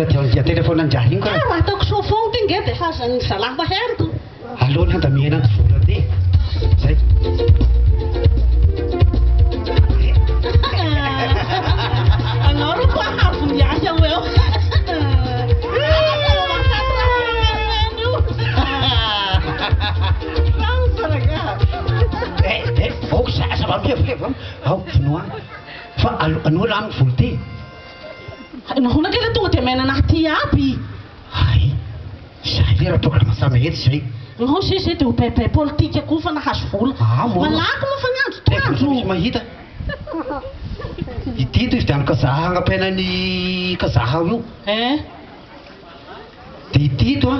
dia telefona anjara iny ka ataoko sofon ty nge dia fazany zalahy maheriko aloha da mihena ny vola ty zay anao ro koa havony ahy ao eo Vok sasa vam ao finoa fa anao raha amin'ny vola ty nahoana kely tonga dia maina anahy ty aby ay zay le raha programa samehety zay nao zay dia ho paipay politika koa fa nahazo vola malako moa fa ny andro toandro misy mahita ity to izy dia kazaha agnampena ny kazaha io dia ity to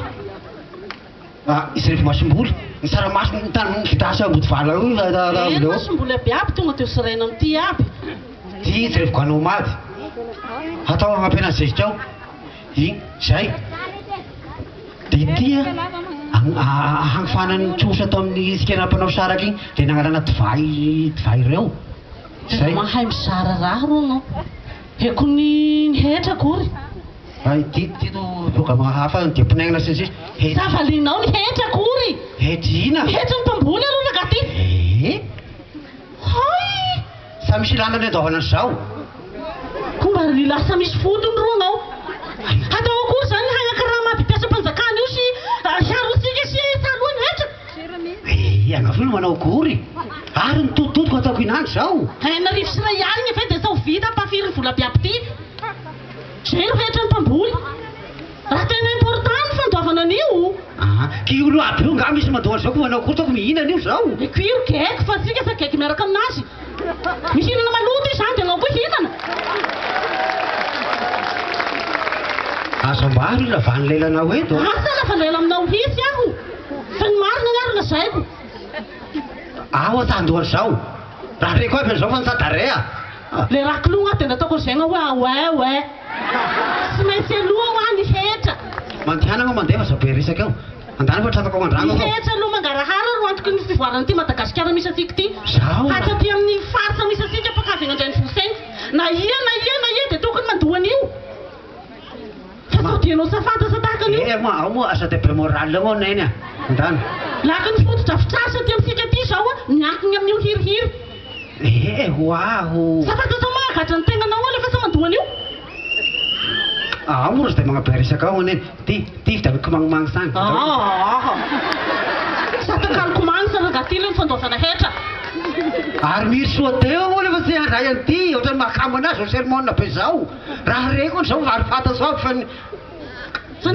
izy rehefa masom-bola ny saramaso ny tany vitasa ambody vala io masom-bola abiaby tonga dia hosiraina amin'ity aby ty izy rehefa kanao mady atao agnampena an'izay trao iny zay dia ity hagnifanany tsosa atao amin'ny sikena mpanao saraka iny dia nangalana divay ireo zay mahay mizara raha ro anao eko ny hetra akory ay ty to programa hafa dia pinaigna sisy zavalinao ny hetra akory hetrina hetra ny mpamboly aloha raga ty hay sa misy ilana ny andaovana an'izao komba ny lasa misy fotony ro anao atao akory zany hagnakaraha mampipiasa mpanjakana io sy hiarosika sy talohany hetra agnafilo manao akory ary nitototoko ataoko inandro zao narivo sy ray alina ve dia zao vita mpafiry ny vola biaby ty zay ro hetra ny mpamboly raha tena important ny fandoavana an'io ki olo aby io nga misy mandohany zao ko manao akory taoko mihinana io zao io gaiky fa tsika fa gaiky miaraka aminazy mihinana maloto io zany dia anao koa hinana azambary io lavany lelanao eto asa lafa lela aminao hisy aho fa ny marina niarina zaiko ao atandohany zao raha reko aby an'izao fa nitadarea le raha kilogna dia nataoko an'izagna hoe oe sy maintsy aloha ho any hetra mandihanagna mandeha fa zabe resaka eo andany fa tratako ao an-drano hetra aloha mangarahara ro antoko ny fivoarana ty madagasikara misy atsika ty zao hatraty amin'ny farsa misy atsika mpakavy andrany fosainy na ia dia tokony mandohany io fa todianao safantasa tahaka an'io ao moa asa debre moral moa neny andany laka ny fotodrafitrasa ty amintsika ty zao miankiny amin'io hirihiry hoaho safantasa mahagatra ny tegnanao ao lefa sa mandohany io ao moa zy dia magnabe resaka ao neny ty vidy amiko magnomagny sany satakaliko sa raga ty le ny fandoavana hetra ary miry soa teo moa lefa tsy handray an'ity ohatrany mahakamo anazy o sermona be zao raha reko ny zao vary fata zao fa ny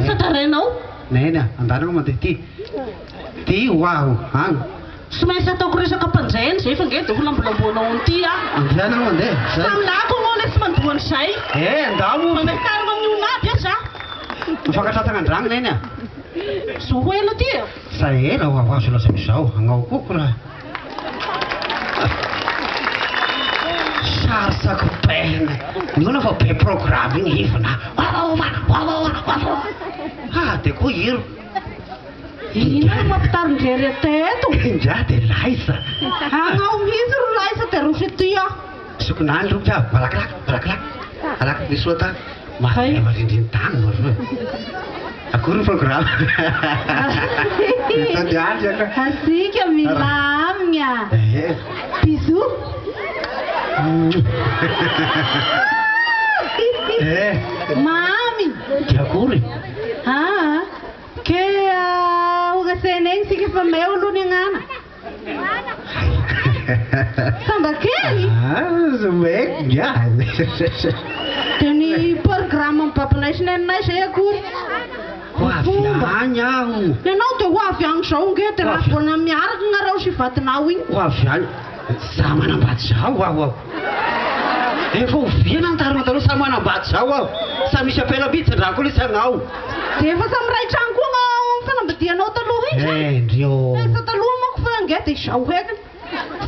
satarainao neny andanako mandeha ty hoaho any sy maintsy ataoko resaka mpanjainy zay fa nge dia ho lambolamboanao an'ity andianako mandeha samilako anao le tsy mandohany zay andamo mamekarana amin'io naby a za mifankatratana andragno neny so ho elo ty sa ela ho azo laza amizao agnao koko raha sarsako pehina niona fa be programme igny hivana dia koa iro ina mampitarindrery ateto indra dia laisa agnao mihitsy ro laisa dia rosy ty sokonany ro ka malakilaky alaka nisoata marindriny tany maro akory programme asika milamina bisou mami akory ke ugaseneng sika fa meu alo ni ngana samba kely zumek ya teni program papanay sinenay say akory hoaviany aho ianao dia ho avy agny zao nge dia raha bona miaraka nareo sy vatinao igny ho aviany sa manambady zao aho efa oviana antarina taloha sa manambady zao aho sa misy apela bitsy andrako le sagnao dia efa samiray trano koa fanambadianao taloha iny ndrio sa taloha mako fa nge dia izao hekany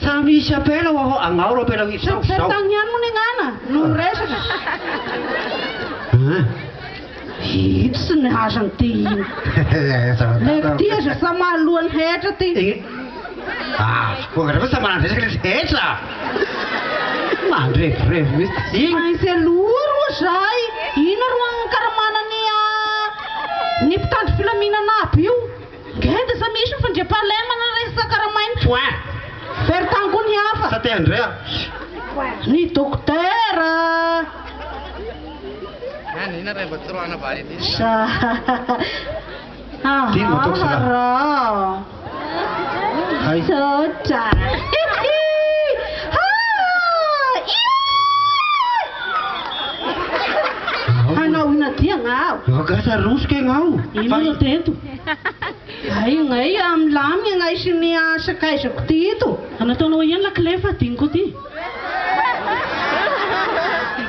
sa misy apela ho agnao ro apela hisao tany ihany mo ny ngana no resaka ito sy ny hazany ty iny le ty aza sa mahalohany hetra ty rehefa sa manandresaka le hetra mandrevirevy misy maintsy aloha ro zay ina ro karamana ny Ny mpitandro filaminana aby io ngeda sa misy ny fandriam-pahalemana resaka karamainy point very tango ny hafa sa te Andrea ny dokotera sa Tino matoko sila. Hay. Sotra. Hanao na dia ngao. Magasa rusy kay ngao. Ino no tento? Ay, ngay amlami ngay sinia sakaisako dito. Nataonao yan lakle fa dinko ty.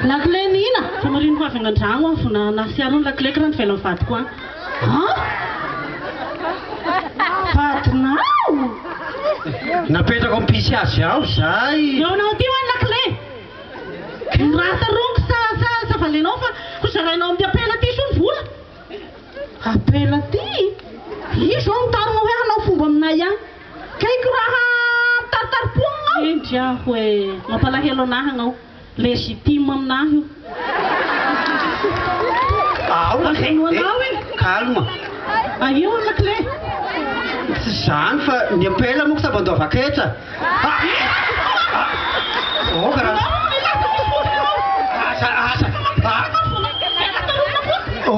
Lakle nina. Fa marino ko avy an-dragno fa nasiaro ny lakle ka raha ny velany vadiko any. Ha? Vadinao? Napetrako amin'ny pisy azy aho zay. Eo anao ty hoany lakle. Nirata rongo sa valenao fa kozarainao amin'ny apela ty so ny vola. Apela ty? Izo ao mitarina hoe hanao fomba aminay any. Kaiko raha taritarim-poana ao. Indra hoe mampalahelo anahy anao. Legitime aminahy io. Calme. Io la clé. Zany fa ny apela moa ko sabandova ketra. Oh, karaha